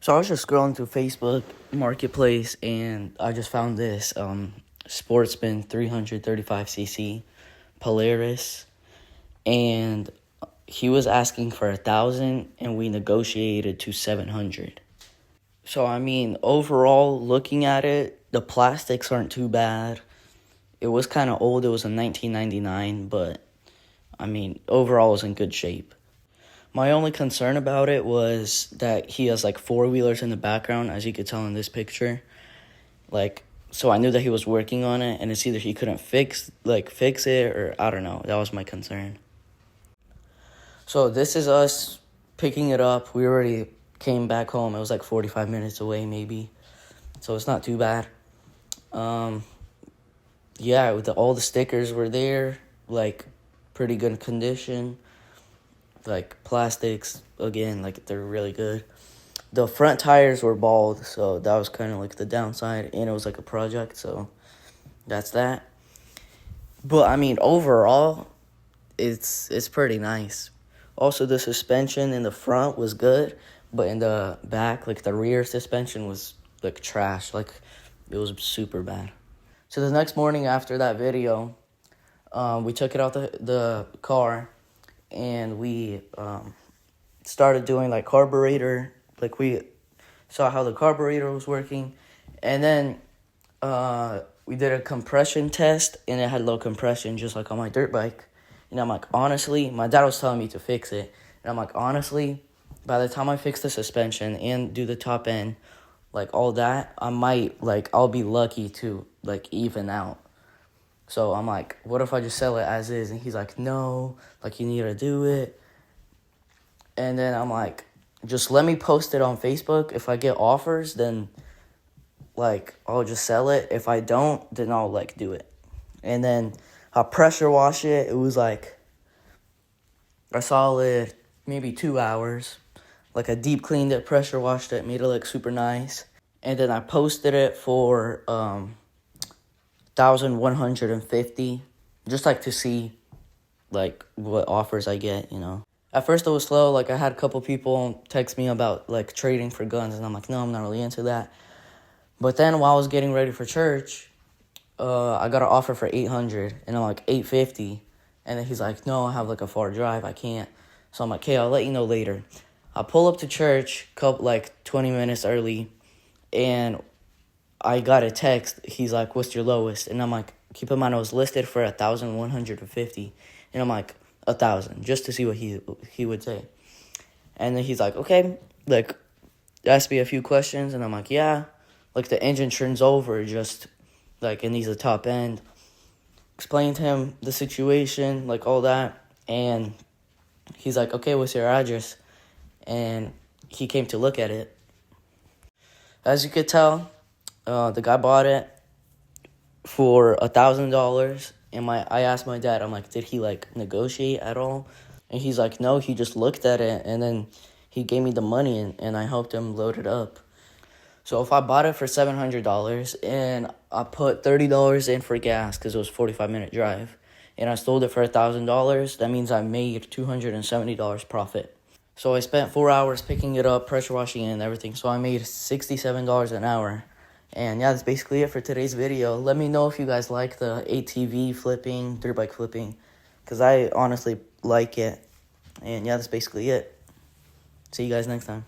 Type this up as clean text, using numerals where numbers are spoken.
So I was just scrolling through Facebook Marketplace and I just found this Sportsman 335cc Polaris, and he was asking for 1,000 and we negotiated to 700. So I mean, overall, looking at it, the plastics aren't too bad. It was kind of old. It was in 1999, but I mean, overall, it was in good shape. My only concern about it was that he has like four-wheelers in the background, as you could tell in this picture. So I knew that he was working on it, and it's either he couldn't fix it, or I don't know. That was my concern. So this is us picking it up. We already came back home. It was like 45 minutes away, maybe. So it's not too bad. Yeah, all the stickers were there, like pretty good condition. Like plastics, again, like they're really good. The front tires were bald, so that was kind of like the downside, and it was like a project, so that's that. But I mean, overall, it's pretty nice. Also, the suspension in the front was good, but in the back, like the rear suspension was like trash. Like it was super bad. So the next morning after that video, we took it out the car, and we started doing like carburetor. Like we saw how the carburetor was working, and then we did a compression test, and it had low compression, just like on my dirt bike. And I'm like, honestly, my dad was telling me to fix it, and I'm like, honestly, by the time I fix the suspension and do the top end, like all that, I'll be lucky to like even out. So I'm like, what if I just sell it as is? And he's like, no, like you need to do it. And then I'm like, just let me post it on Facebook. If I get offers, then like I'll just sell it. If I don't, then I'll like do it. And then I'll pressure wash it. It was like a solid maybe 2 hours. Like I deep cleaned it, pressure washed it, made it look super nice. And then I posted it for 1,150, just like to see like what offers I get, you know. At first it was slow. Like I had a couple people text me about like trading for guns, and I'm like, no, I'm not really into that. But then while I was getting ready for church, I got an offer for 800, and I'm like 850, and then he's like, no, I have like a far drive, I can't. So I'm like, okay, I'll let you know later. I pull up to church, like 20 minutes early, and I got a text. He's like, what's your lowest? And I'm like, keep in mind, I was listed for 1,150. And I'm like, 1,000, just to see what he would say. And then he's like, okay, like, ask me a few questions. And I'm like, yeah. Like, the engine turns over, just, like, it needs a top end. Explained to him the situation, like, all that. And he's like, okay, what's your address? And he came to look at it. As you could tell, the guy bought it for $1,000, and I asked my dad, I'm like, did he like negotiate at all? And he's like, no, he just looked at it, and then he gave me the money, and I helped him load it up. So if I bought it for $700 and I put $30 in for gas because it was a 45-minute drive, and I sold it for $1,000, that means I made $270 profit. So I spent 4 hours picking it up, pressure washing it, and everything. So I made $67 an hour. And yeah, that's basically it for today's video. Let me know if you guys like the ATV flipping, dirt bike flipping, because I honestly like it. And yeah, that's basically it. See you guys next time.